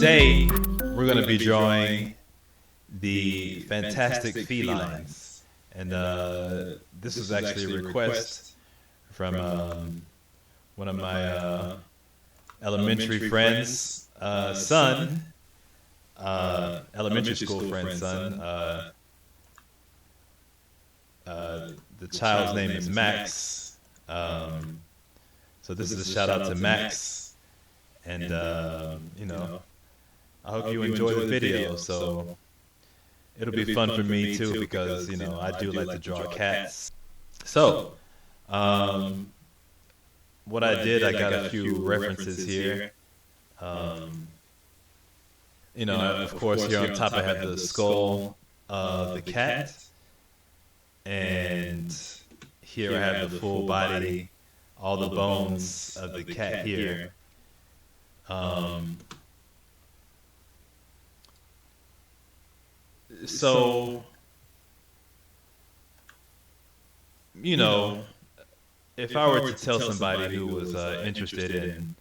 today we're going to be drawing the fantastic felines, and this is actually a request from one of my elementary friends' son, elementary school friend's son. The child's name is Max. So this is a shout out to Max, and you know, I hope you enjoy the video. So it'll be fun for me too, because you know I do like to draw cats. So what I did, I got a few references here. You know, of course, here on top I have the skull of the cat, and here I have the full body, all the bones of the cat here. So, you know, if I were to tell somebody who was interested in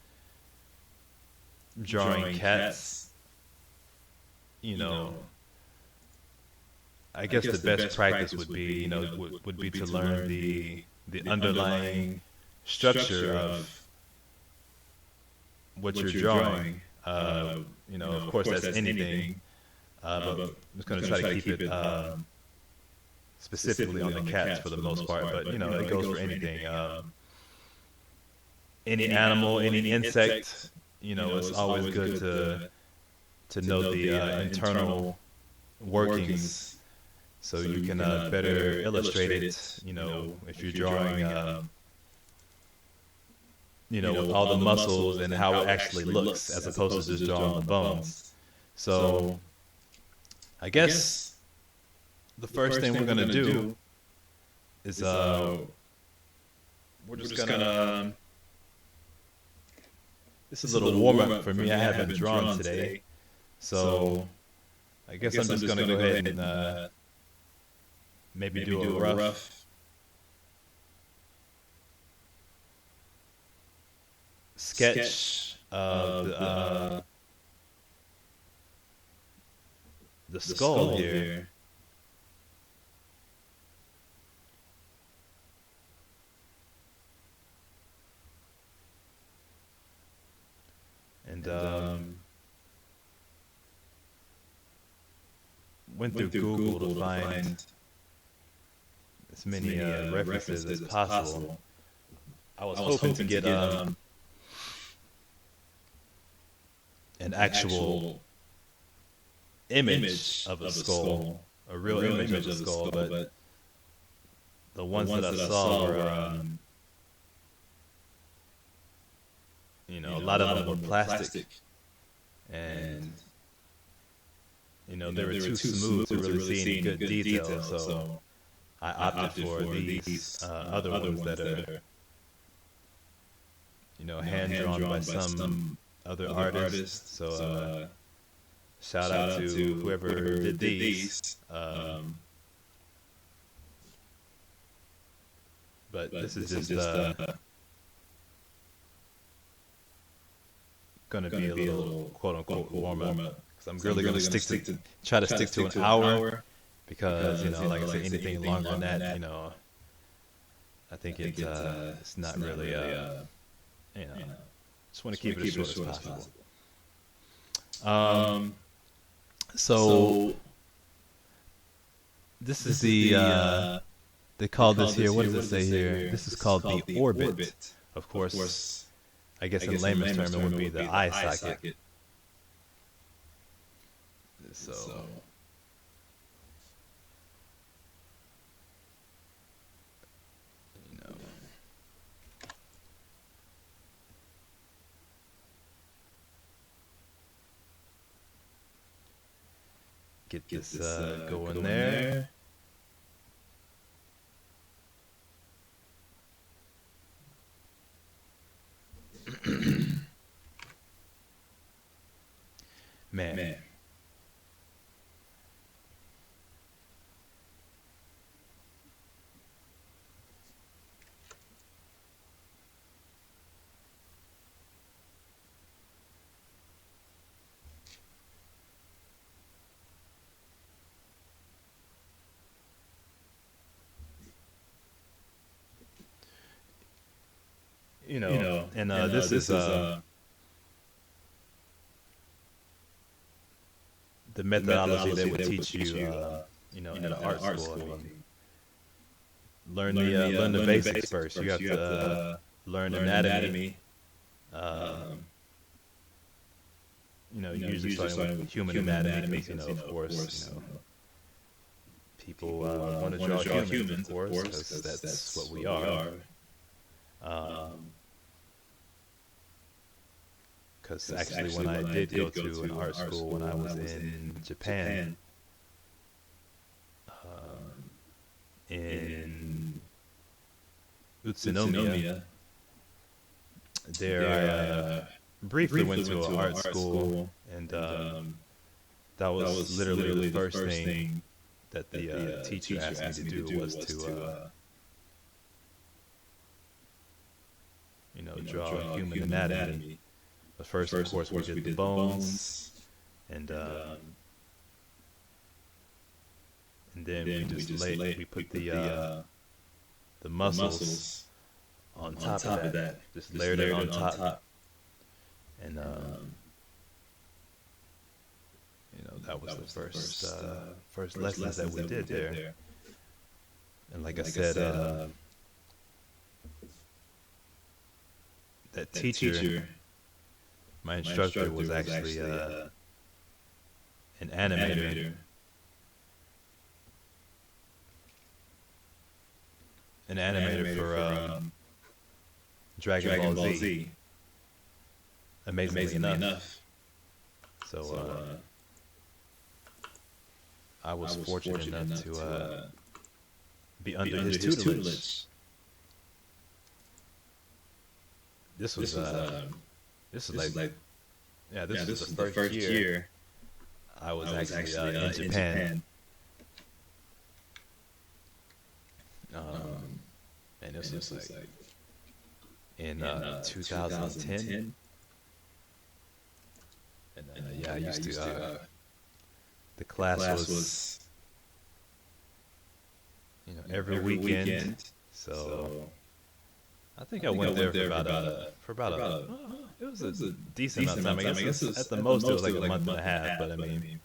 drawing cats, you know, I guess the best practice would be, you know, would be to learn the underlying structure of what you're drawing. You know, of course, that's anything, but I'm just going to try to keep it specifically on the cats for the most part. But you know, it goes for anything, any animal, any insect. You know, it's always good to know the internal workings, so you can better illustrate it. You know, if you're drawing, you know, with all the muscles and how it actually looks, as opposed to just drawing the bones. So, I guess the first thing we're gonna do is we're just gonna. This is a little warm up for me. I haven't drawn today, so I guess I'm just gonna go ahead and maybe do a rough sketch of the skull here. And went through Google to find as many references as possible. I was hoping to get an actual image of a skull, a real image of a skull, but the ones that I saw were, you know, a lot of them were plastic, and you know, they were too smooth to really see any good detail. So I opted for these other ones that are, you know, hand drawn by some other artist. So shout out to whoever did these. But this is just going to be a little quote unquote warm up, because I'm really going to try to stick to an hour, because you know, like I said, anything longer than that, you know, I think it's not really you know, just want to keep it as short as possible. So this is the they call this here, what does it say here? This is called the orbit. Of course, I guess in layman's term it would be the eye socket. So you know, get this going there. Man. and this is the methodology they would teach you, at an art school. I mean, learn the basics first. You have to learn anatomy. Usually starting with human anatomy, because, of course, people want to draw humans, of course, because that's what we are. Because actually, when I did go to an art school when I was in Japan, in Utsunomiya, there I briefly went to an art school, and that was literally the first thing that the teacher asked me to do was to draw human anatomy. But first, of course, we did the bones, and then we put the muscles on top of that. Just layered it on top, and that was the first lessons that we did there. And like I said, that teacher, my instructor, was actually an animator. An animator for Dragon Ball Z. Amazingly enough. So I was fortunate enough to be under his tutelage. This was this was the first year I was actually in Japan. And this was like in 2010. And I used to the class was every weekend. So I think I went there for about it was a decent amount of time. I guess at the most it was like a month and a half, but I mean,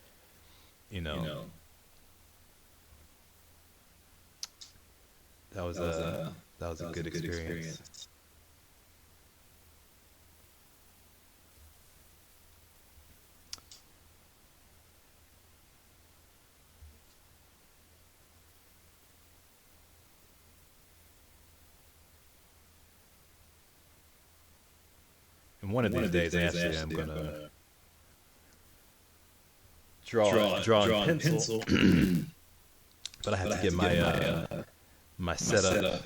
that was a good experience. And one of these days, actually, I'm gonna draw in pencil, but I have to get my setup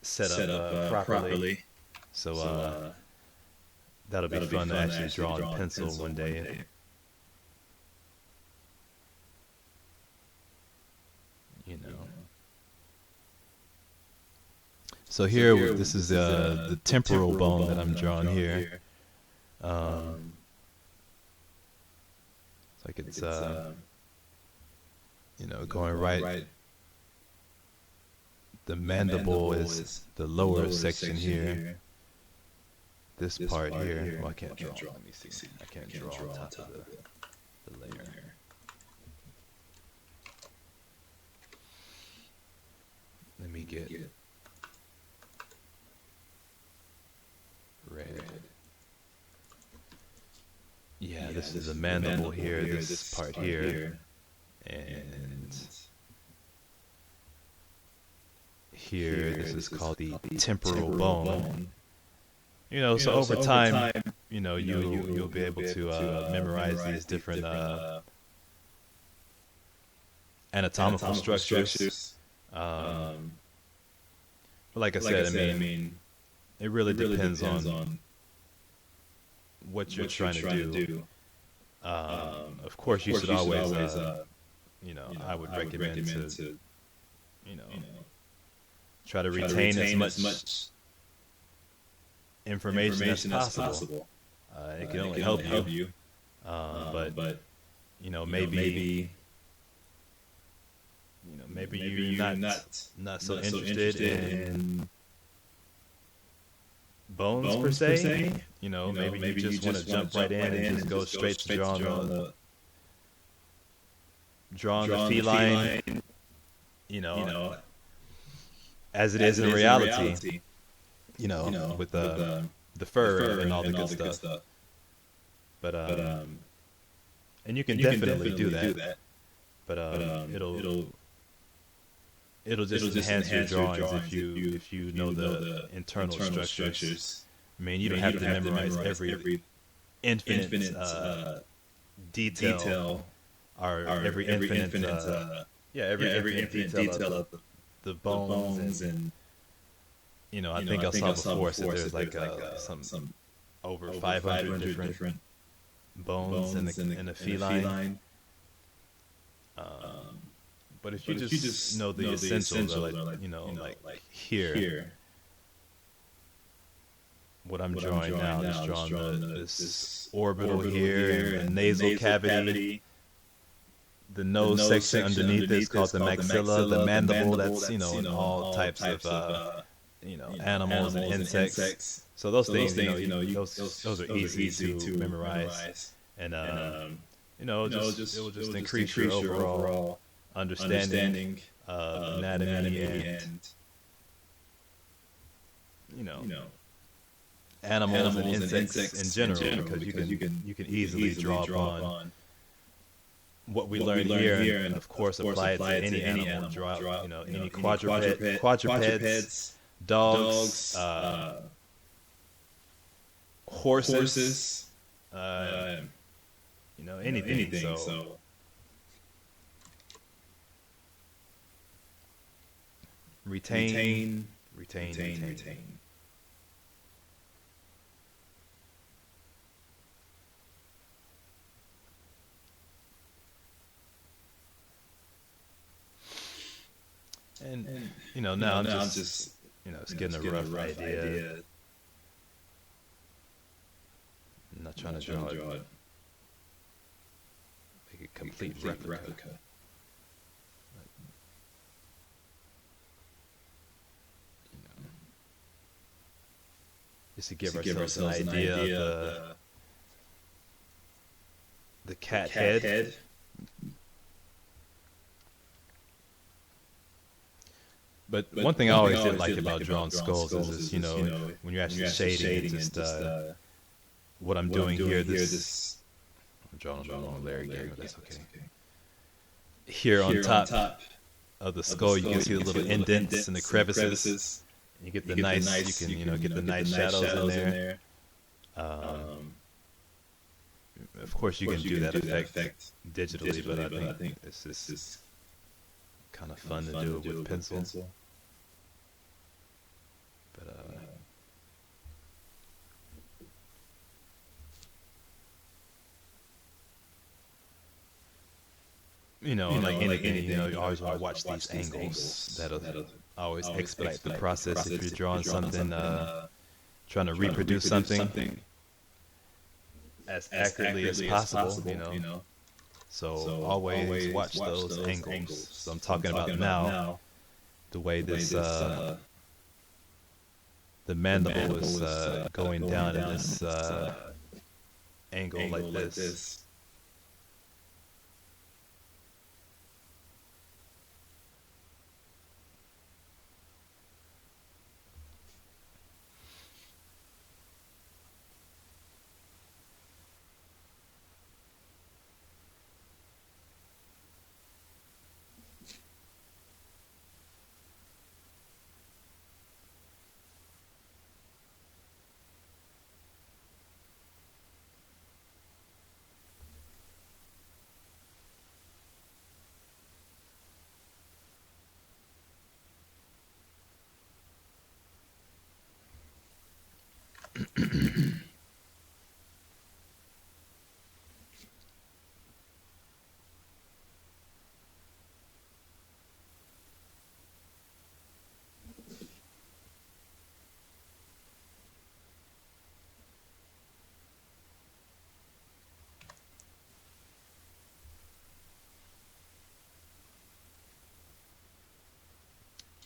set up properly. So that'll be fun to actually draw in pencil one day. So here, this is the temporal bone that I'm drawing here. It's like it's going right. The mandible is the lower section here. This part here. Well, I can't draw. Let me see. I can't draw on top of the layer. Let me get red. Yeah, this is the mandible here, this part here, and here, this is called the temporal bone. So over time, you'll be able to memorize these different anatomical structures. But like I said, I mean, it really depends on what you're trying to do. Of course, you should always, I would recommend to, try to retain as much information as possible. It can only help you. But maybe you're not so interested in bones per se. Maybe you just want to jump right in and just go straight to drawing the feline, you know, as it is in reality, with the fur and all the good stuff. But and you can definitely do that. But it'll just enhance your drawings if you know the internal structures. I mean, you don't have to memorize every infinite detail, or every infinite detail of the bones, and I think I saw before that there's like some over 500 different bones in a feline. But if you just know the essentials, like here, what I'm drawing now is drawing this orbital here, the nasal cavity, the nose section underneath is called the maxilla, the mandible, that's, in all types of, animals and insects. So those things, those are easy to memorize. And, it will just increase your overall understanding of anatomy and, animals and insects in general, because you can easily draw upon what we learned here, and of course apply it to any animal. Draw any quadrupeds, dogs, horses, anything. So retain. And now I'm just it's getting a rough idea. I'm not trying to draw it, make a complete replica. Just to give ourselves an idea of the cat head. But one thing I always did like about drawing skulls is just, when you're actually shading, it's just what I'm doing here. I'm drawing on the wrong layer again, but that's okay. Here on top of the skull, you can see the little indents and the crevices. You get the nice, you can get the nice shadows in there. Of course, you can do that effect digitally, but I think it's just kind of fun to do it with pencil. But like anything, you always want to watch these angles. That'll always expedite the process if you're drawing something, trying to reproduce something as accurately as possible. So always watch those angles. So I'm talking about now the way this the mandible is going down in this angle like this.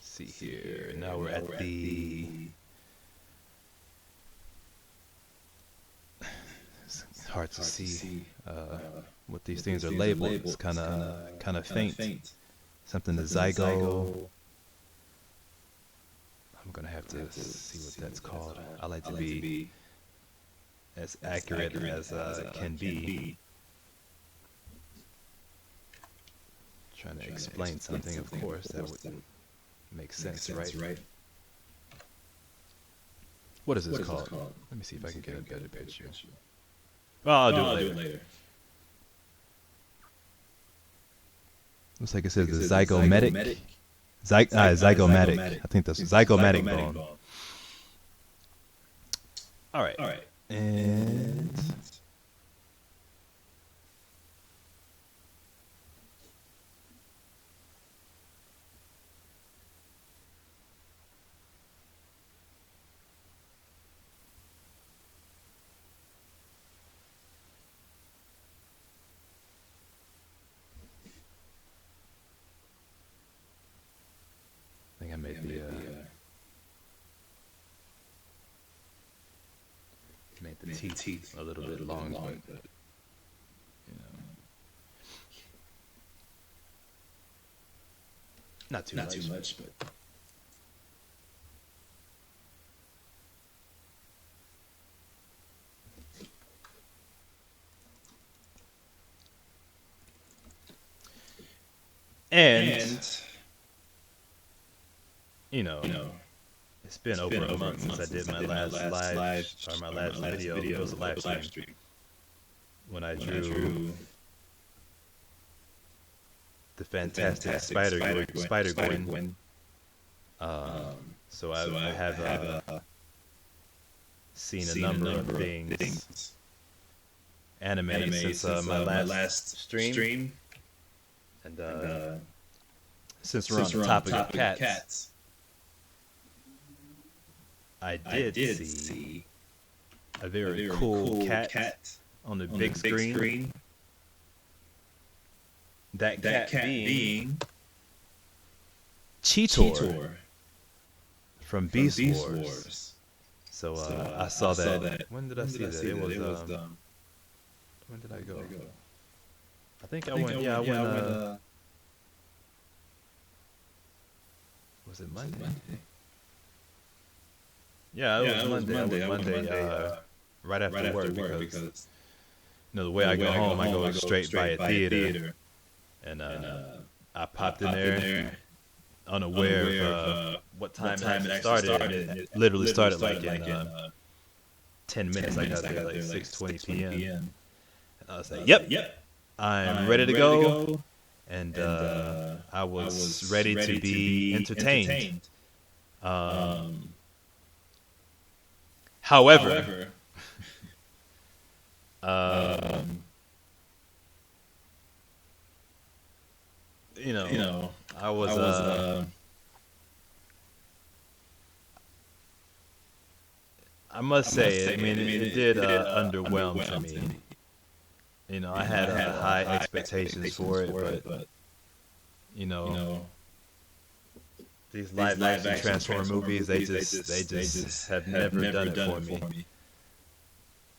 See here. Now we're at the to see what these things are labeled. It's kind of faint. Something to zygo. I'm gonna have to see what that's called. I like to be as accurate as can be. Trying to explain something, of course, that would make sense, right? What is this called? Let me see if I can get a better picture. Well, I'll do it later. Looks like it says the zygomatic. Zygomatic. I think that's zygomatic bone. All right. And I made the teeth a little bit long, but you know, not too much, but. And you know, it's been over a month since I did my last live, or my last video. It was a live stream when I drew the fantastic Spider-Gwen. So I have seen a number of things animated since my last stream. And since we're on the topic of cats, I did see a very cool cat on the big screen. That cat being Cheetor from Beast Wars. So I saw that. When did I see that? It was when did I go? I think I went. Yeah, I went. Was it Monday? Yeah, it was Monday. I went Monday right after work because you know the way I go home, I go straight by a theater, and I popped in there unaware of what time it actually started. And it literally started like in 10 minutes. I got there like 6:20 p.m. And I was like, "Yep, I'm ready to go," and I was ready to be entertained. However, you know, I was I must say, I mean, it did underwhelm to me. You know, I had high expectations for it, but you know, these live action Transformer movies, they just have never done it for me.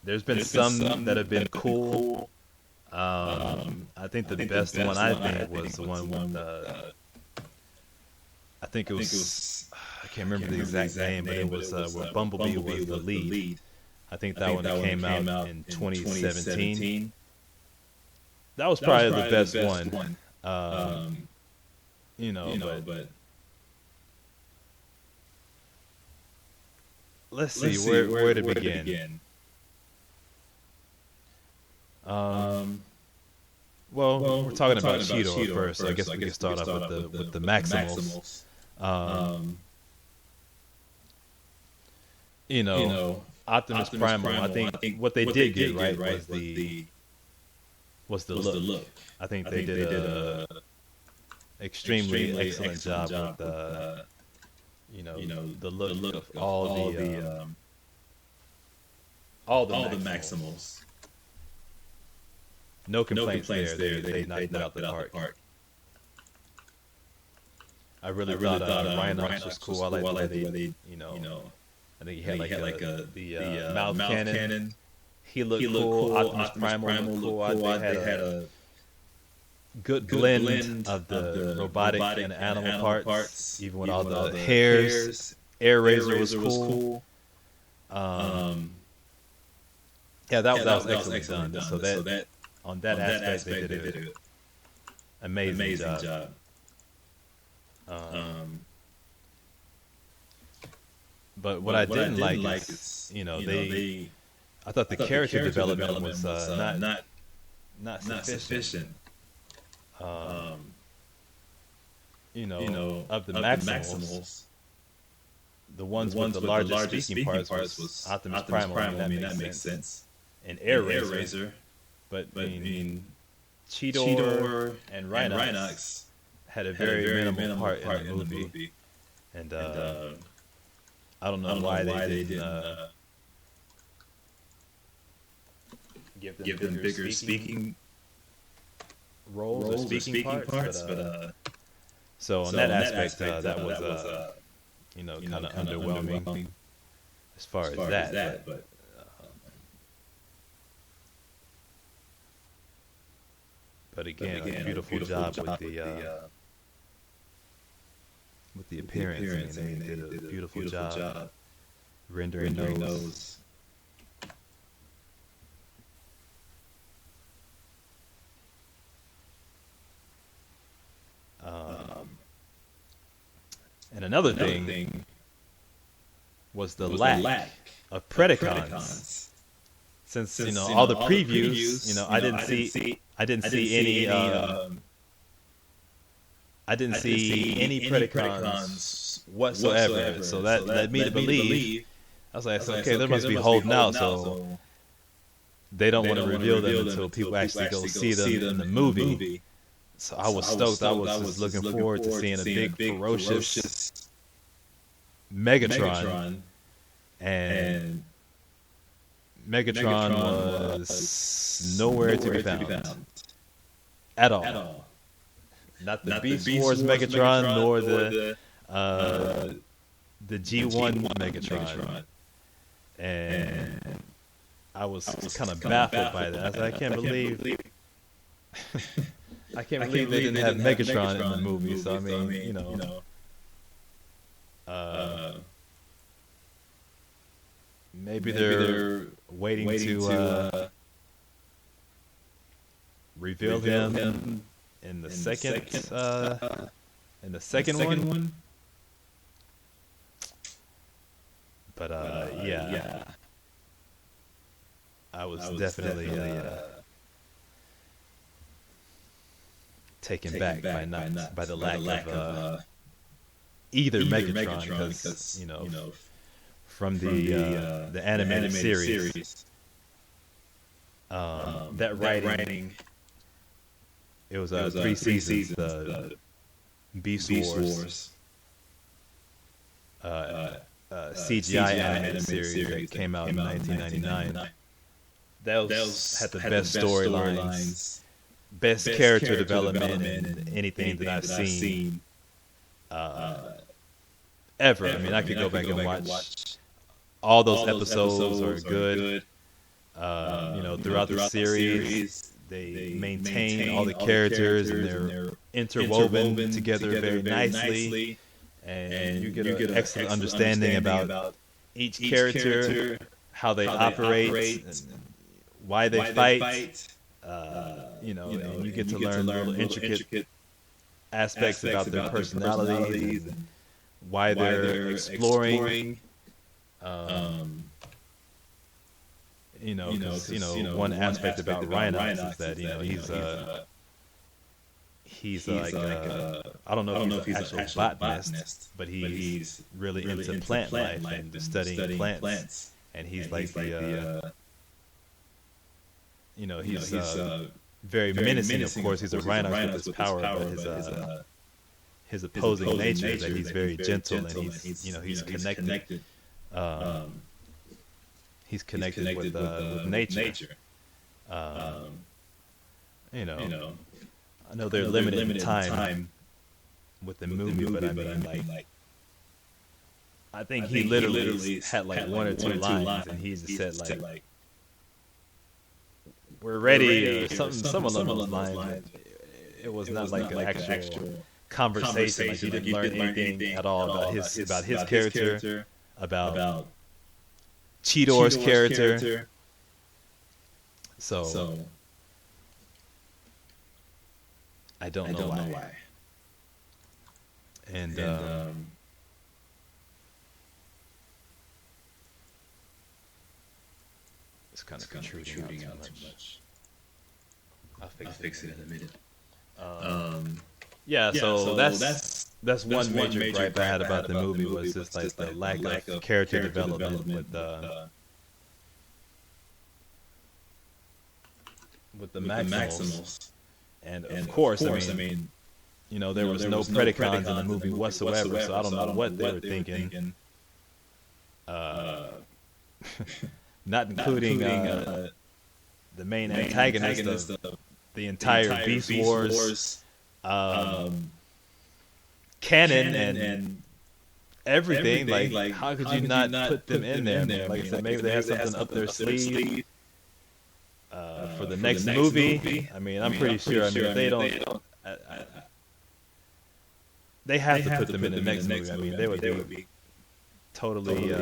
There's been some that have been cool. I think the best one was the one with I think it was I can't remember the exact name, but it was where Bumblebee was the lead. I think that one came out in 2017. That was probably the best one. You know, but let's see where to begin. Well, we're talking about Cheetor first, so I guess we can start off with the Maximals. You know, Optimus Primal. I think what they did get right was the look. I think they did a extremely excellent job with you know the look of all the Maximals. No complaints there. They knocked it out the park. I really thought Rhinox was cool. I like the way they, you know, I think he had like the mouth cannon. he looked cool. Optimus Primal looked cool. They had a good blend of the robotic and animal parts, even with all the hairs. Air Razor was cool. Yeah, that was excellent done. So that on that aspect they did an amazing job. But what I didn't like is, I thought the character development was not sufficient. Of the Maximals, the ones with the largest speaking parts was Optimus Primal. That makes sense. And Air Razor. But I mean, Cheetor and Rhinox had a very minimal part in the movie. And I don't know why they didn't give them bigger speaking roles or speaking parts. But so on that aspect, that was kind of underwhelming as far as that. But again, a beautiful job with the appearance. I mean, they did a beautiful job rendering those. And another thing was the lack of Predacons. Since all the previews, I didn't see any Predacons whatsoever. So that led me to believe. I was like, okay, they must be holding out, so they don't want to reveal them until people actually go see them in the movie. So I was stoked. I was just looking forward to seeing a big, ferocious Megatron. And Megatron was nowhere to be found at all. Not the Beast Wars Megatron, nor the G1 Megatron. And I was kind of baffled by that. I was like, I can't believe they didn't have Megatron in the movie. So I mean, maybe they're waiting to reveal him in the second one. But yeah, I was definitely taken back by the lack of either Megatron, because from the animated series, that writing, it was 3 seasons, the Beast Wars CGI animated series that came out in 1999. Those had the best storylines, best character development in anything that I've seen ever. I mean, I could go back and watch all those episodes are good. Throughout the series, they maintain all the characters and they're interwoven together very nicely, and you get an excellent understanding about each character, how they operate, why they fight. And you get to learn little intricate aspects about their personalities and why they're exploring. One aspect about Rhinox is that he's like I don't know if he's an actual botanist, but he's really into plant life and studying plants, and he's like he's very menacing. Of course, he's a Rhinox with his power, but his opposing nature is that he's very gentle and he's connected. He's connected with nature. I know they're limited in time with the movie, but I mean, I think he literally had like one or two lines, and he just said like, we're ready, or something along those lines. It was not like an actual conversation. Like you didn't learn anything at all about his character, about Cheetor's character. So I don't know why. And it's kind of protruding out too much. I'll fix it in a minute. Yeah, so that's one major gripe I had about the movie was just like the lack of character development with the Maximals. And of course, I mean, you know, there was no Predacons in the movie whatsoever, so I don't know what they were thinking. Not including the main antagonist of the entire Beast Wars canon and everything. Like, how could you not put them in there? Man? Like I said, maybe they have something up their sleeve for the next movie. I mean, I'm pretty sure. I mean, if they don't, they have to put them in the next movie. I mean, they would be totally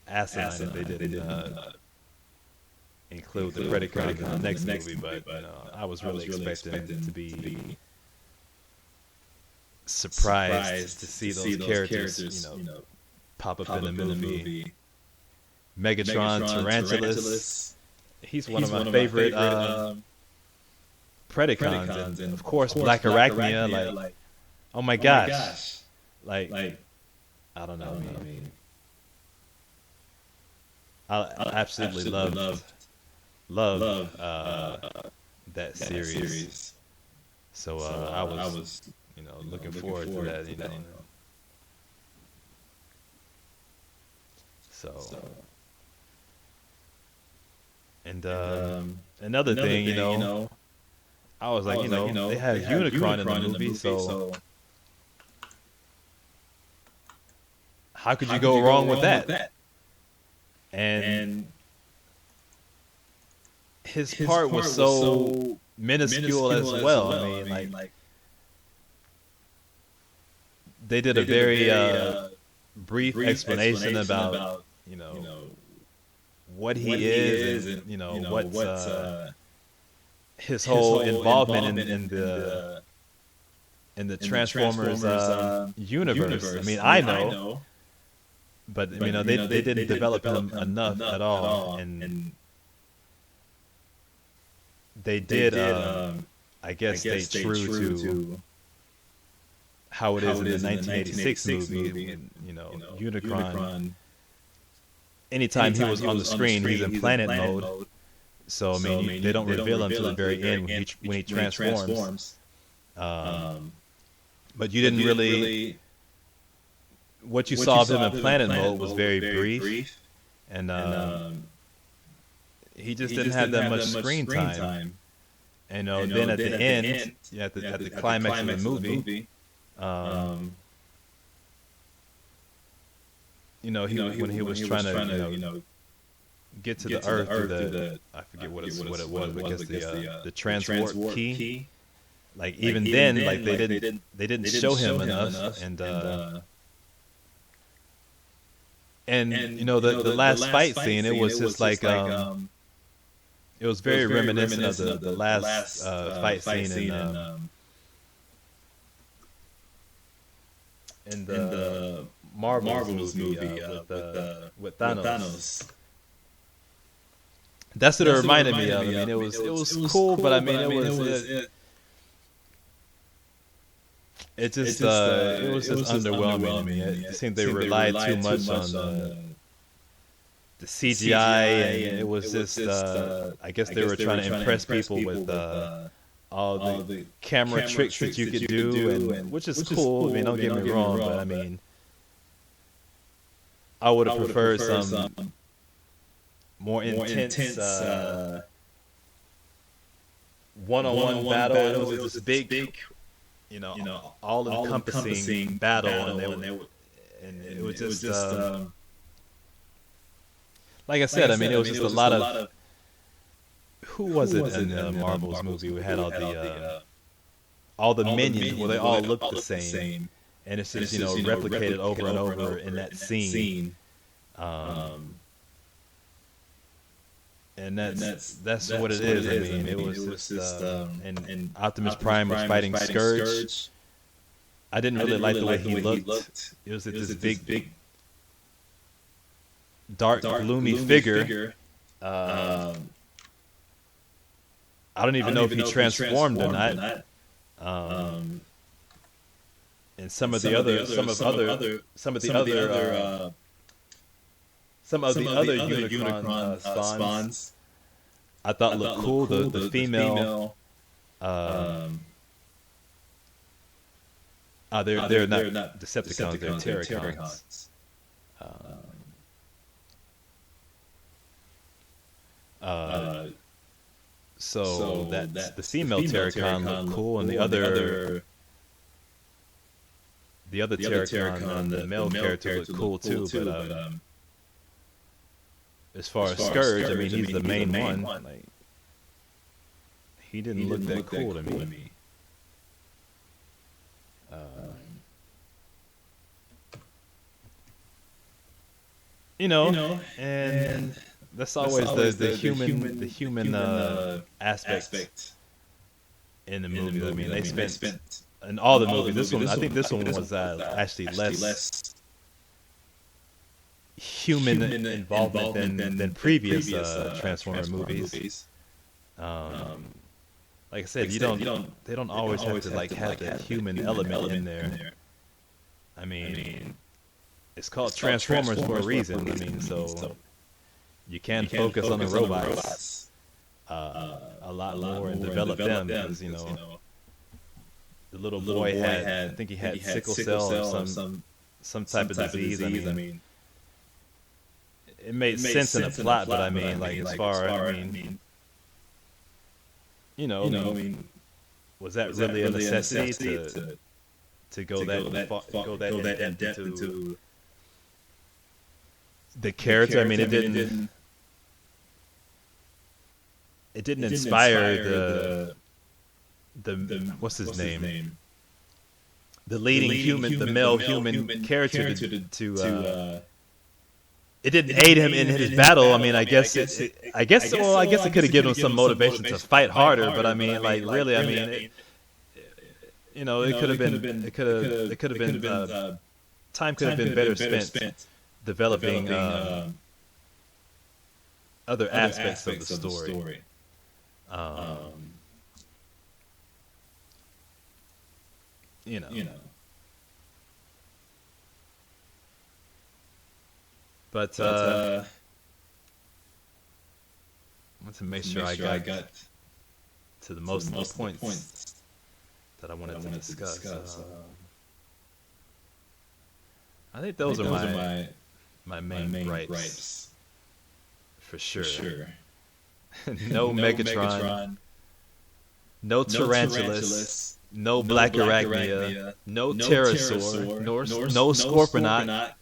asinine if they didn't include the Predacons in the next movie. But you know, I was really expecting to be surprised to see those characters, you know, pop up in the movie. Megatron, Tarantulas. He's one of my favorite Predacons, and of course Black Arachnia. Like, oh my gosh, like I don't know. I mean, I absolutely love that series. So I was you know looking forward to that. You know, so. And another thing, you know, I was like, you know, they have Unicron in the movie, so how could you go wrong with that? And his part was so minuscule as well. I mean, like they did a very brief explanation about, you know, what he is, and you know what's his whole involvement in the Transformers universe. I mean, I know, but you know they didn't develop him enough at all, and they did. I guess stay true to how it is in the 1986 movie, and you know Unicron. Anytime he was on the screen, he's in planet mode. So I mean, they don't reveal him until the very end when he transforms. But you didn't really. What you saw of him in planet mode was very brief, and he just didn't have that much screen time. And then at the end, at the climax of the movie, you know, when he was trying to, you know, get to the Earth through the I forget what it was, but I guess the transport key. Like even then, like they didn't show him enough, and you know the last fight scene, it was just like it was very reminiscent of the last fight scene in the Marvel's movie with Thanos. That's what it reminded me of. I mean, it was cool, but I mean, it was just underwhelming to me. It seemed they relied too much on the CGI, and it was just I guess they were trying to impress people with all the camera tricks that you could do, and which is cool. I mean, don't get me wrong, but I mean, I would have preferred some more intense one-on-one battle. It was this big, you know, all-encompassing battle, and it was just like I said. I mean, it was just a lot of who was it in the Marvel's movie? We had all the minions where they all looked the same, and it's just replicated over and over in that scene. And that's what it is. I mean, it was just and Optimus Prime was fighting Scourge. I didn't really like the way he looked. It was this big, dark, gloomy figure. I don't even know if he transformed or not. And some of the other Unicron spawns I thought looked cool. The female. They're not Decepticons. They're Terracons. So that's the female Terracon looked cool, and the other Terracon, the male character looked cool too. But as far as Scourge, I mean, he's the main one. Like, he didn't look that cool to me. And that's always the human aspect in the movie. I mean, they spent in all the movies. I think this one was actually less human involvement than previous Transformer movies. Like I said, they don't always have to have that human element in there. I mean, it's called Transformers for a reason. I mean, so you can focus on the robots a lot more and develop them, because the little boy I think he had sickle cell or some type of disease. I mean, it made sense in the plot, but I mean, as far was that really a necessity to go that in depth into the character? I mean, it didn't inspire the what's his name? The leading male human character to it didn't aid him in his battle. I mean, I guess it could have given him some motivation to fight harder, but I mean, really, I mean, it could have been time could have been better spent developing other aspects of the story. But I want to make sure I got to the most of the points that I wanted to discuss. I think those are my main gripes. For sure. No Megatron. No Tarantulas. No Black Arachnia. No Pterosaur. No Scorponaut.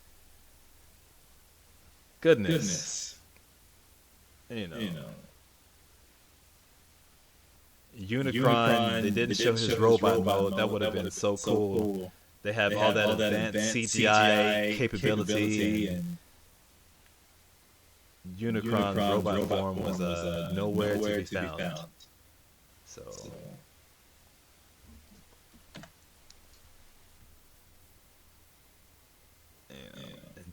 Goodness. Unicron, they didn't show his robot mode. That would have been so cool. They have all that advanced CGI capability, and Unicron's robot form was nowhere to be found. So.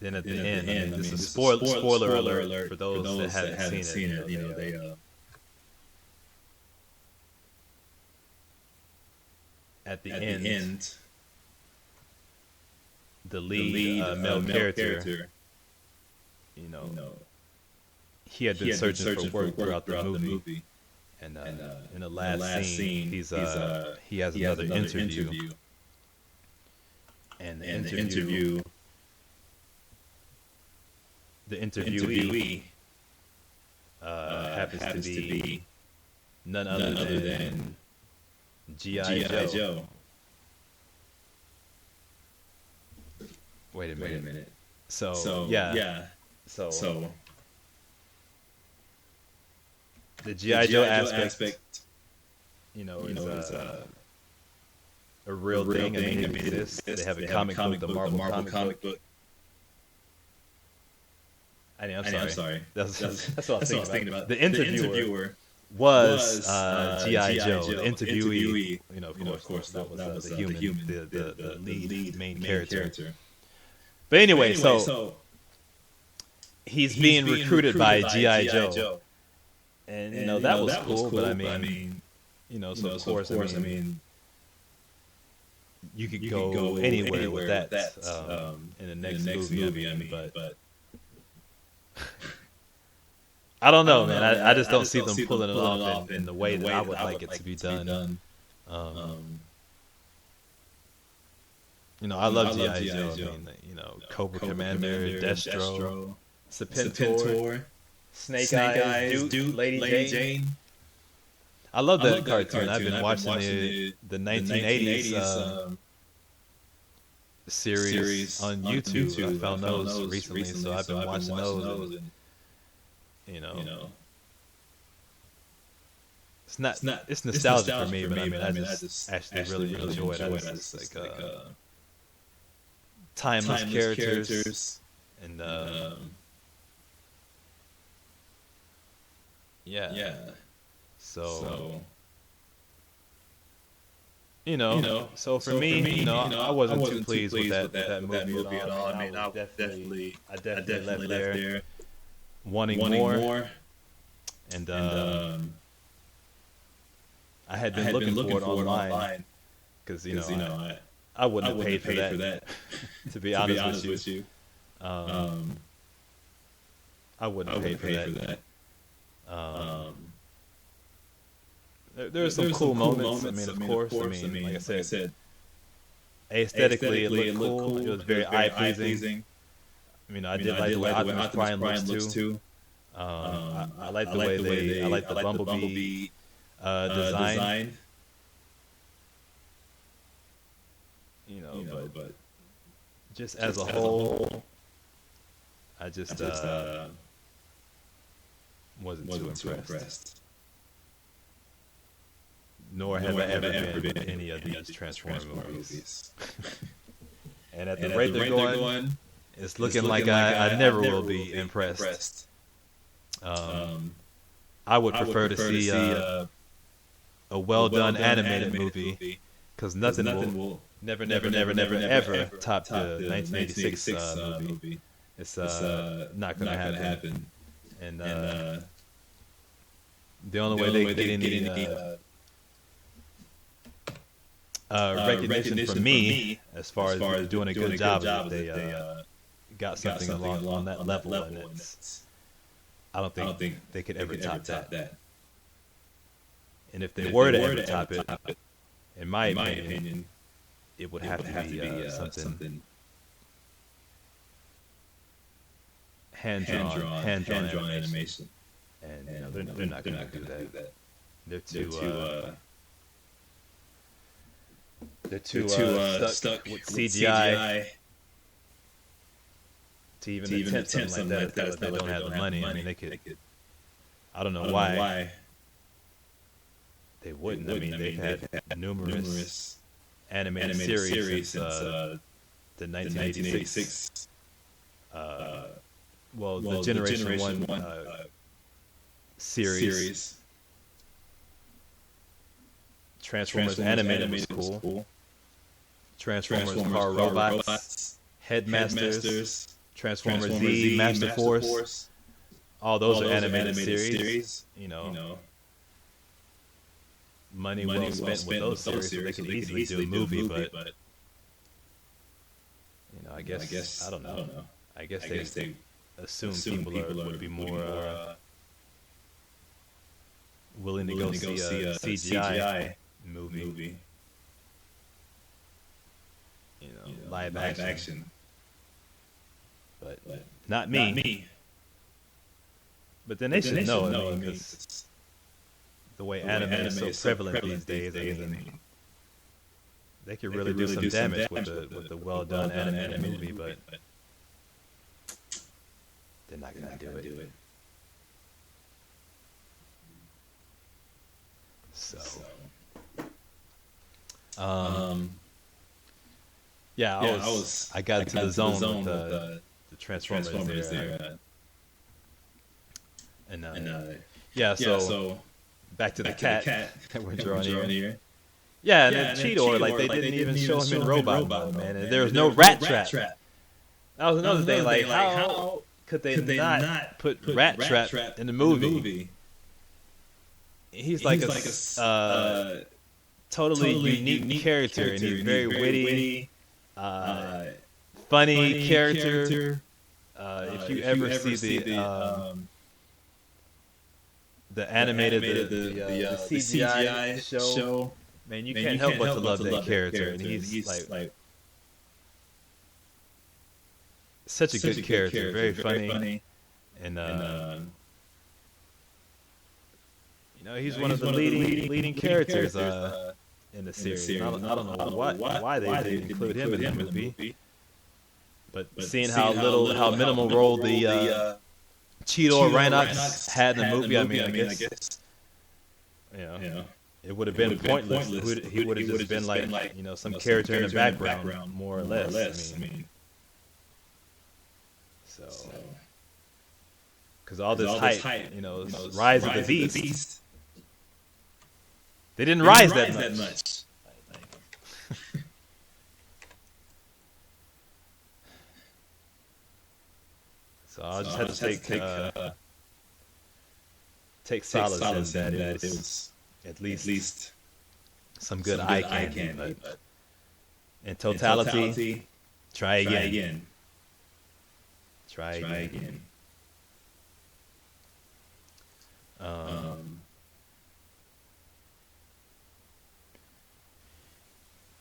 Then at the end, I mean, this is a spoiler alert for those that haven't seen it. At the end, the lead male character, he had been searching for work throughout the movie, and in the last scene, he has another interview, and the interviewee happens to be none other than G.I. Joe. Wait a minute. So the GI Joe aspect, you know, is a real thing. I mean, it exists. They have a comic book, the Marvel comic book. I'm sorry. That's what I was thinking about. The interviewer was G.I. Joe. The interviewee, you know, of course, that was the human, the lead main character. But anyway, so he's being recruited by G.I. Joe. And, you know, that was cool, but I mean, you know, so of course, I mean, you could go anywhere with that in the next movie, I mean, but I don't know, man. I just don't see them pulling it off in the way that I would like it to be done. You know, I love G.I. Joe. I mean, you know, Cobra Commander, Destro, Serpentor, Snake Eyes, Duke, Lady Jane. I love that cartoon. I've been watching the 1980s series on YouTube. I found those recently, so I've been watching those. And, you know, it's nostalgic for me, but I mean, I just actually really enjoy it. It's like timeless characters, and yeah. So you know, so for me, you know, I wasn't too pleased with that movie at all. I mean, I definitely left there wanting more, and I had been looking for it online because you know I wouldn't have paid for that. To be honest with you, I wouldn't have paid for that. There are some cool moments. I mean, of course. I mean, like I said, aesthetically it looked cool. It was very eye pleasing. I mean, I did like the way Optimus Prime looks too. I like the way I like the Bumblebee design. You know, but just as a whole, I just wasn't too impressed. Nor have I ever been in any of these Transformers movies. And at the rate they're going, it's looking like I never will be impressed. I would prefer to see a well-done animated movie, because nothing will never ever top the 1986 movie. It's not going to happen. And the only way they get any recognition from me, as far as doing a good job, if they got something along that level, and I don't think they could ever top that. And if they were to ever top it, in my opinion, it would have to be something hand-drawn animation. And you know, they're not going to do that. They're too stuck with CGI to even attempt something like that. They don't have the money. I mean, they could. I don't know why they wouldn't. I mean, they've had numerous animated series since the 1986. Well, the Generation 1 series. Transformers animated was cool. Transformers Car Robots, Headmasters, Transformers Z, Master Force. All those are animated series. You know, money well spent with those series, so they could easily do a movie. But you know, I guess I don't know. I guess they assume people would be more willing to go see a CGI movie. You know, live action. But not me. But then they should know. I mean, because the way anime is so prevalent these days, I mean, they could really do some damage with the well-done animated movie, but they're not going to do it. So, yeah, I got into the zone with the Transformers there. Yeah, so back to the cat that we're drawing here. Yeah, and then Cheetor, like, they didn't even show him in robot mode, man. And there was no rat trap. That was another thing, like, how could they not put rat trap in the movie? He's like a totally unique character, and he's very witty, funny character. If you ever see the animated the CGI show, man, you can't help but to love that character. And he's like such a good character, very funny, and you know, he's one of the leading characters in the series. I don't know why they didn't include him in the movie, but seeing how minimal role the Cheetor Rhinox had in the movie, I mean, I guess, you know, it would have been pointless. He would have just been like, you know, some character in the background, more or less. I mean, so, because all this hype, you know, Rise of the Beast, they didn't rise that much. So I'll just have to take solace in that it was at least some good eye candy. But in totality, try again. Try again.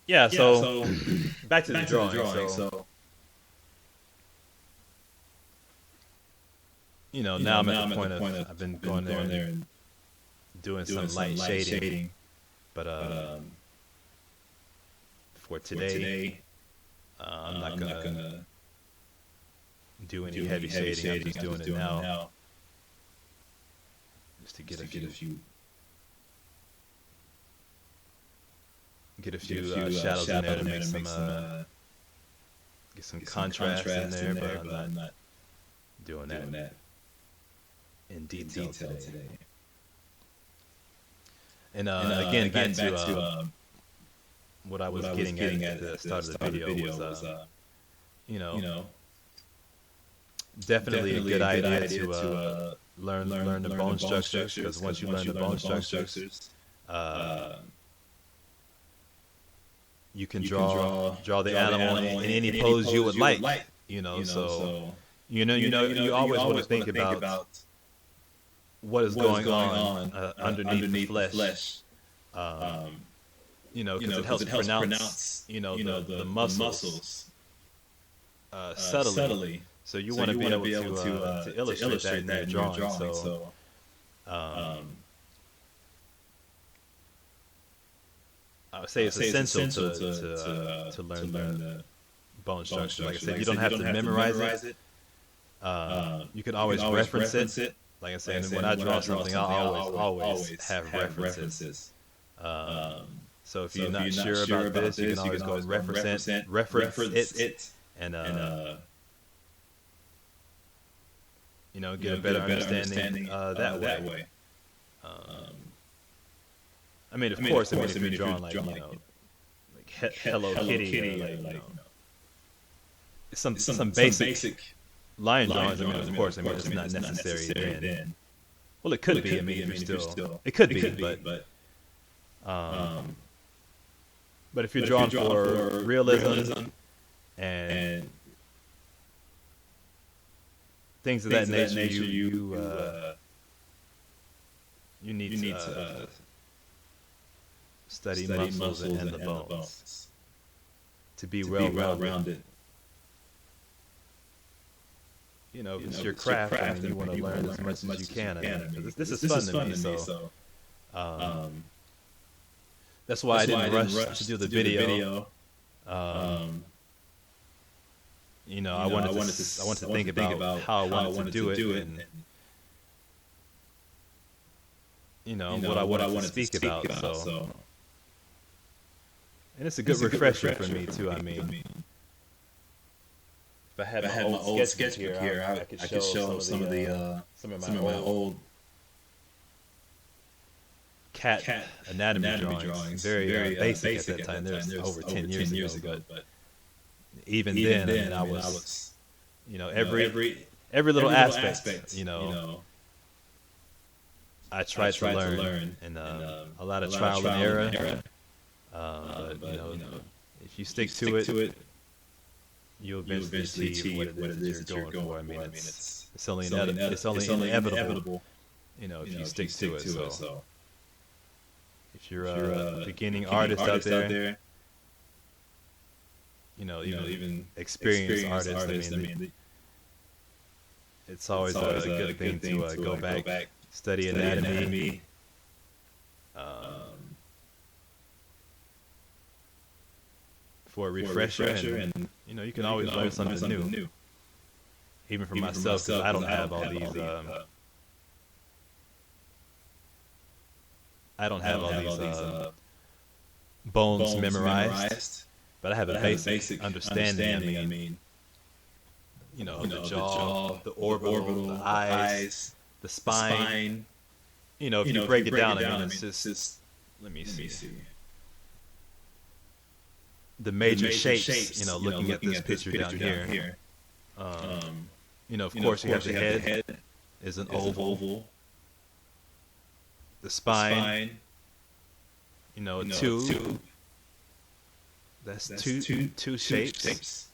Yeah, so back to the drawing. So you know, now I'm at the point of I've been going there and doing some light shading. But for today, I'm not gonna do any heavy shading. I'm just doing it now, just to get a few shadows in there to make some get some contrast in there. But I'm not doing that in detail today. And again, back to what I was getting at the start of the video was, you know, definitely a good idea to learn the bone structures, because once you learn the bone structures, you can draw the animal in any pose you would like. You know, so you always want to think about what is going on underneath the flesh. You know, because it helps pronounce the muscles subtly. So you want to be able to illustrate that in your drawing. So I would say it's essential to learn the bone structure. Like I said, you don't have to memorize it. You can always reference it. Like I said, when I draw something, I'll always have references. So if you're not sure about this, you can always go and reference it, and you know, get a better understanding that way. I mean, of course, if you're drawing like, you know, like Hello Kitty, or like, you know, some basic line drawings. I mean, of course, it's not necessary then. Well, it could be. I mean, if you're still, it could be, but if you're drawing for realism and things of that nature, you need to study muscles and the bones to be well-rounded. You know, it's your craft. I mean, you want to learn as much as you can. This is fun to me, so that's why I didn't rush to do the video. You know, I wanted to think about how I wanted to do it, and what I wanted to speak about. So, and it's a good refresher for me too. I mean, if I had my old sketchbook here, I could show some of my old cat anatomy drawings. Very basic at that time. There's over 10 years ago, but even then, I mean, I was, every little aspect, I tried to learn, and a lot of trial and error. But if you stick to it, you'll eventually see what it is that you're going for. I mean, it's only inevitable, if you stick to it. So, if you're a beginning artist out there, even experienced artists, I mean, it's always a good thing to go back, study anatomy. For a refresher, and you can always learn something new. Even for myself, because I don't have all these. I don't have all these bones memorized, but I have a basic understanding. I mean, the jaw, the orbital, the eyes, the spine. If you break it down, I mean, it's just. Let me see. The major shapes, looking at this picture down here. Of course, you have the head is an oval. The spine, two. That's two shapes.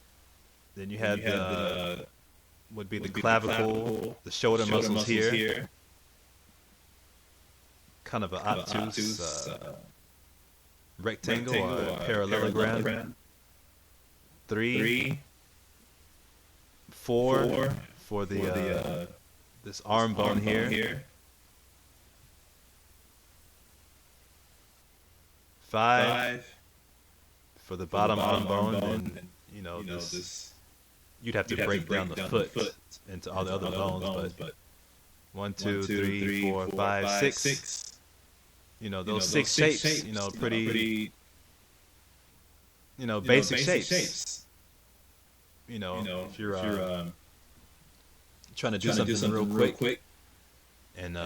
Then you have the would be the clavicle, the shoulder muscles here. Kind of an obtuse rectangle or parallelogram. 3, 4 for the this arm bone here. 5 for the bottom arm bone, and this you'd have to break down the foot into all the other bones, but 1, 2, 3, 4, 5, 6. Those 6 shapes, pretty, basic shapes. If you're trying to do something real quick, and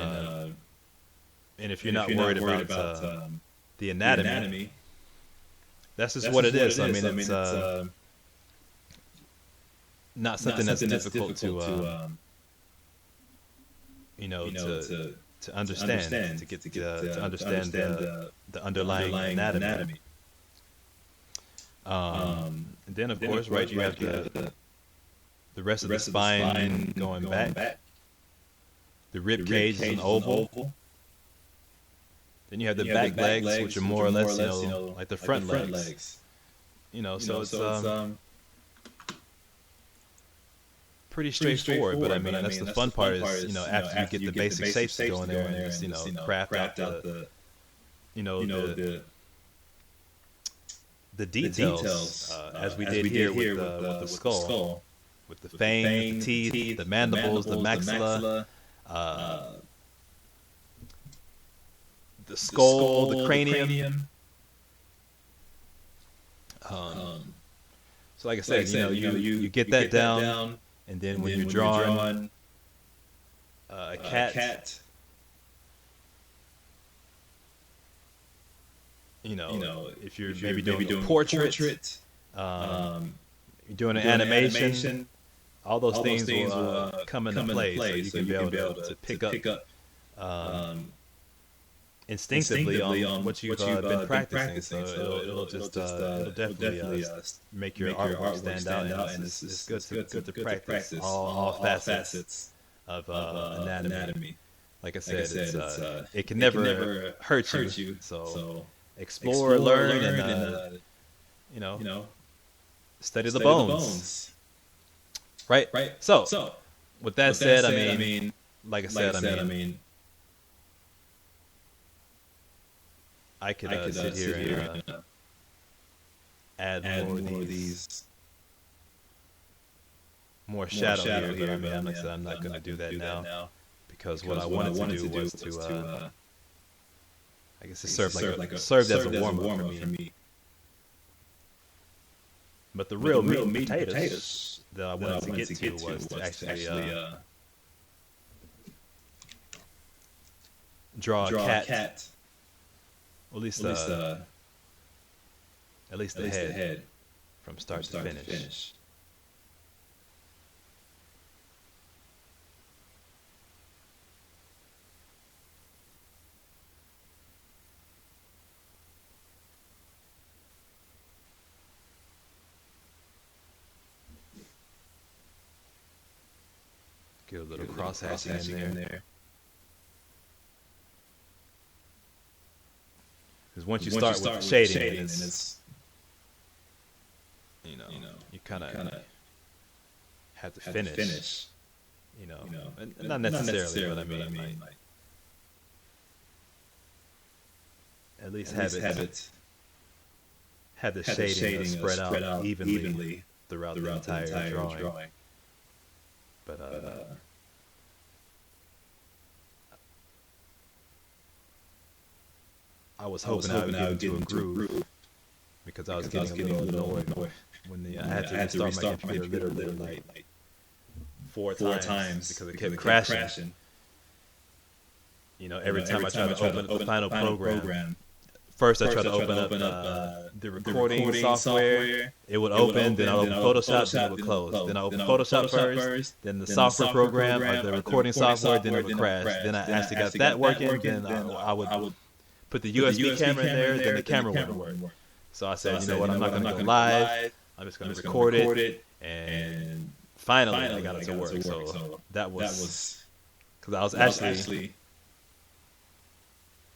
if you're not worried about the anatomy, that's just what it is. I mean, it's not something that's difficult to to understand, to understand the underlying anatomy. And then, of course, right, you have the rest of the spine going back. The rib cage is an oval. Then you have the back legs, which are more or less, like the front legs. So it's pretty straightforward, but I mean, that's the fun part is, after you get the basic shapes going there and just, craft out the details, as we did here with the skull, with the fangs, the teeth, the mandibles, the maxilla, the skull, the cranium. So like I said, you get that down. And then when you're drawing a cat, if you're maybe doing a portrait, you're doing an animation, all those things will come into play, so you can be able to pick up instinctively on what you've been practicing. So it'll definitely make your artwork stand out, and it's good to practice all facets of anatomy. Like I said, it can never hurt you. So explore, learn, and study the bones. Right. So with that said, I mean, like I said, I mean. I could sit here and add more of these more shadow here. I mean, like I said, I'm not going to do that now, because what I wanted to do was to I guess it served as a warm up for me. But the real meat and potatoes that I wanted to get to was to actually draw a cat. Well, at least the head from start to finish. Get a little cross hatching in there. Because once you start with the shading, it's you kind of have to finish. And not necessarily, but I mean, like, at least have the shading spread out evenly throughout the entire drawing. But I was hoping I would get into a groove because I was getting a little annoyed when I had to restart my computer literally like four times because it kept crashing. Every time I tried to open the final program. First, I tried to open up the recording software. It would open, then I open Photoshop, then it would close. Then I open Photoshop first, then the software program, or the recording software, then it would crash. Then I actually got that working, then I would put the USB camera in there, then the camera wouldn't work. So I said, you know what, I'm not going to go live. I'm just going to record it. And finally, I got it to work. So that was, because I was actually...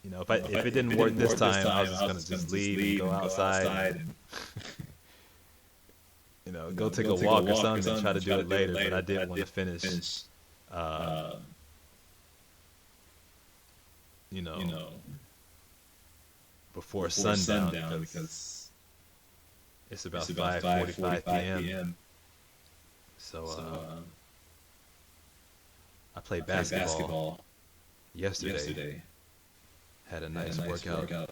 if it didn't work this time, I was just gonna just leave and go outside and go take a walk or something and try to do it later. But I did want to finish, before sundown because it's about 5:45 p.m. So I played basketball yesterday. Had a nice workout.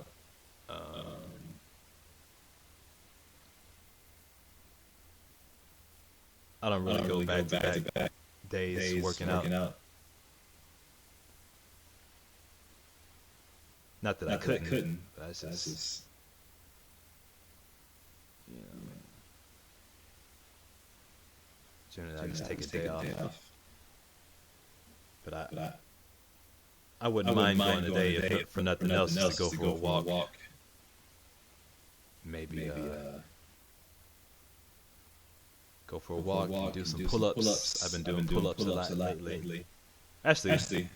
I don't really go back to back days working out. Not that I couldn't. But that's just generally I just take a day off. But I wouldn't mind going today if for nothing else to go for a walk. Maybe go for a walk and do some pull-ups. I've been doing pull-ups a lot lately. Actually,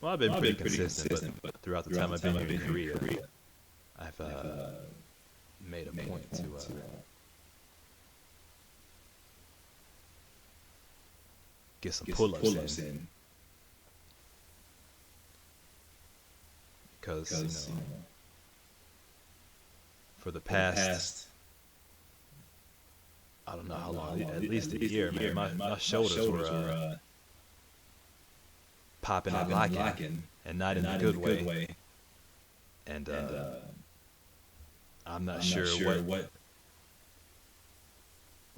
well, I've been pretty consistent, but throughout the time I've been here in Korea, I've made a point to get some pull-ups in. Because, for the past, I don't know how long, at least a year, man, my shoulders were popping and locking, and not in a good way. And I'm not sure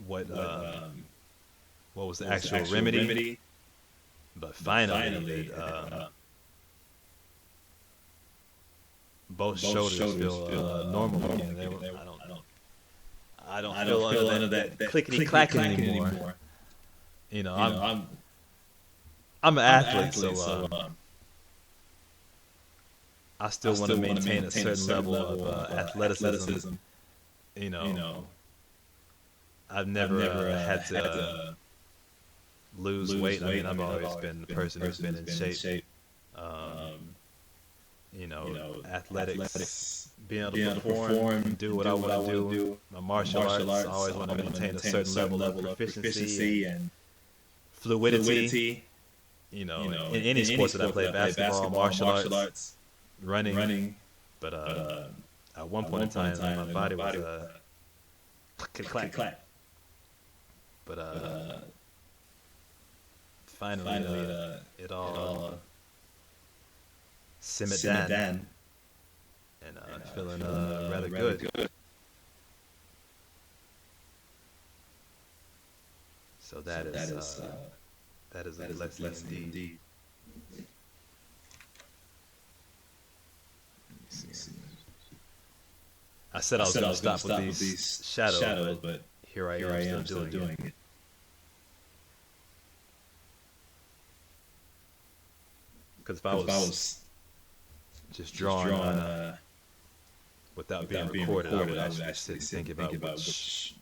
what was the actual remedy, but finally both shoulders feel normal again. I don't feel none of that clickety clacking anymore. I'm an athlete, so I still want to maintain a certain level of athleticism. I've never had to lose weight. I mean, I've always been the person who's been in shape. Athletics, being able to perform, do what I want to do. My martial arts, I always want to maintain a certain level of proficiency and fluidity. In any sports that I play, basketball, martial arts, running. But at one point in time, my body was clack. But finally, it all simmered down, and feeling rather good. So that is a blessing indeed. Let me see. I said I was going to stop with these shadows, but here I am still doing it. Because if I was just drawing without being recorded, I would actually sit and think about which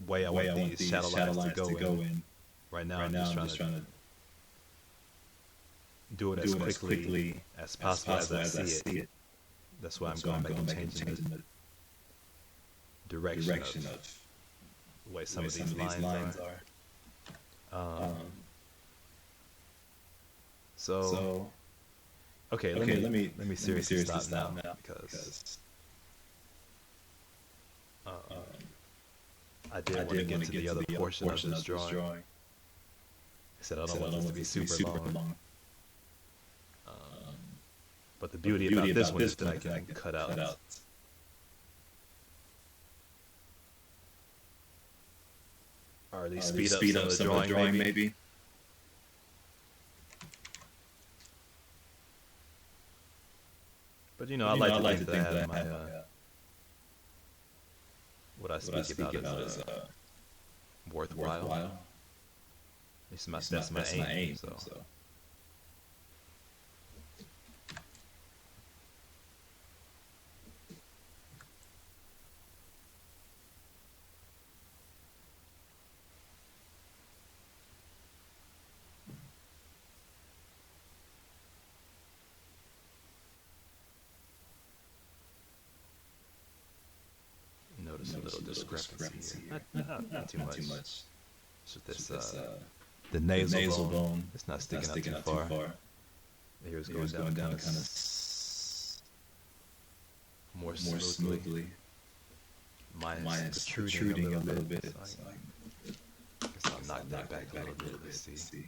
way I want these shadow lines to go in. Right now, I'm just trying to do it as quickly as possible as I see it. That's why I'm going back and changing the direction of the way some of these lines are. So okay, let me seriously stop now because I did want to get to the other portion of this drawing. I said I don't want this to be super long. But the beauty about this one is that I can cut out or at least speed up some of the drawing maybe. But I like to think that I have my what I speak about is worthwhile. At least that's my aim. So. Notice a little discrepancy here. Not too much. It's just this, the nasal bone. It's not sticking out too far. Here's going down kind of more smoothly. Mine's protruding a little bit. So I guess I'll knock that back a little bit. Let's see.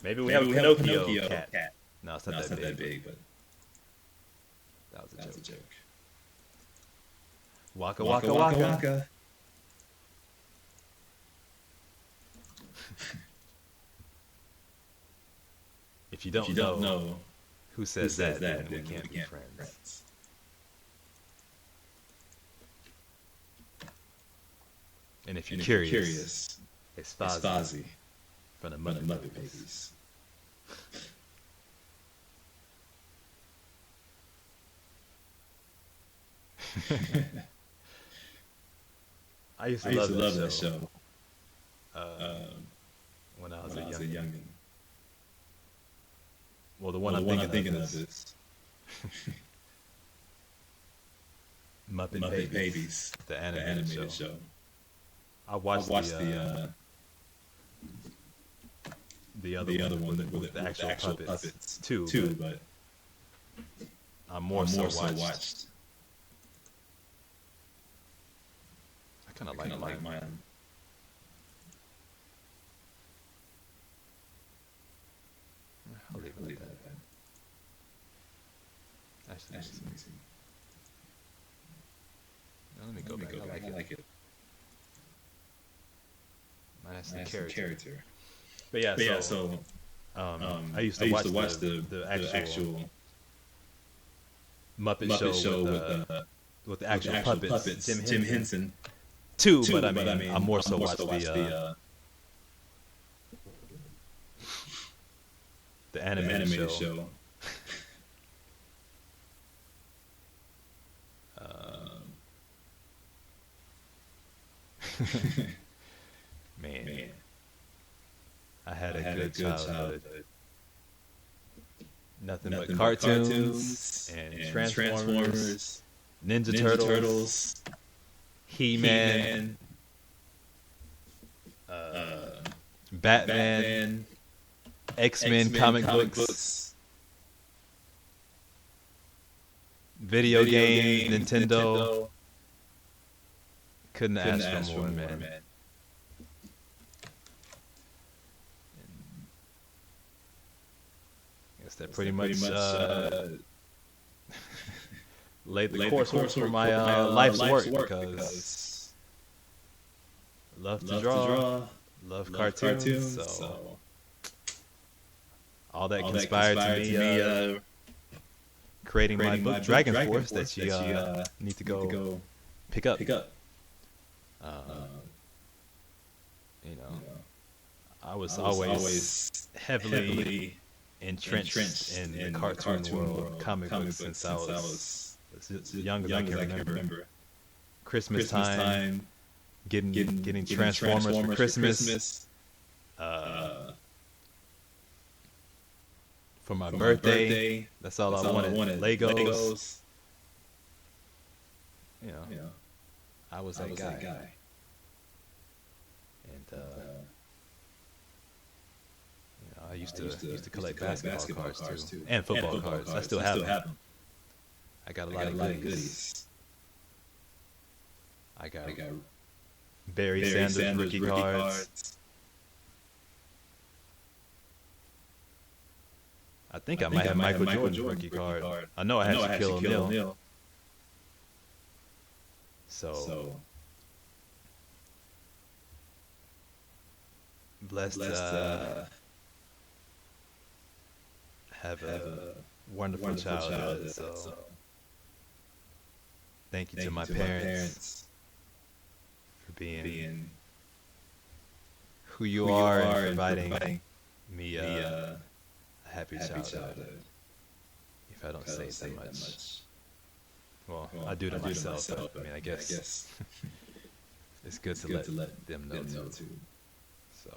Maybe we have a Pinocchio cat. No, it's not that big, but that was a joke. Waka waka waka. If you don't know who says that, then we can't be friends. And if you're curious, it's Phorcia from the Muppet Babies. I used to love that show when I was a youngin'. Well, the one I'm thinking of is Muppet Babies, the animated show. I watched the other one with the actual puppets too, but I more so watched. I kind of like mine. I'll leave it like that. Actually, let me see. Now, let me go back. I like it. Mine has some character. But yeah, so I used to watch the actual Muppet show with the actual puppets, Tim Henson. Too, but I mean, I more so watched the animated show. Man, I had a good childhood. Nothing but cartoons and Transformers, Ninja Turtles, He-Man, Batman, X-Men comic books, video games, Nintendo. Couldn't ask for more, man. that pretty much laid the course for my life's work, because I love to draw, love cartoons, so all that conspired to me creating my book Dragon Force that you need to go pick up. You know, I was always heavily entrenched in the cartoon world, comic books, since I was as young as I can remember. Christmas time, getting Transformers for Christmas. For my birthday, that's all I wanted. Legos. You know, I was that guy. And I used to collect basketball cards too, and football cards. I still have them. I got a lot of goodies. I got Barry Sanders rookie cards. I think I might have Michael Jordan rookie card. I know I have Shaquille O'Neal. So blessed have a wonderful childhood. So thank you to my parents for being who you are and providing me a happy childhood. If I don't say it that much. Well, I do to myself, but I mean, I guess it's good to let them know too. So.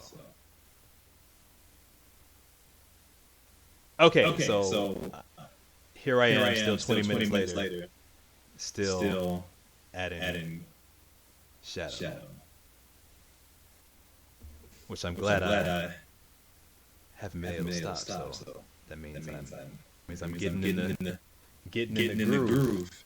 Okay, so here I am, still 20 minutes later, still adding shadow. Which I'm glad I haven't been able to stop, so that means I'm getting in the groove.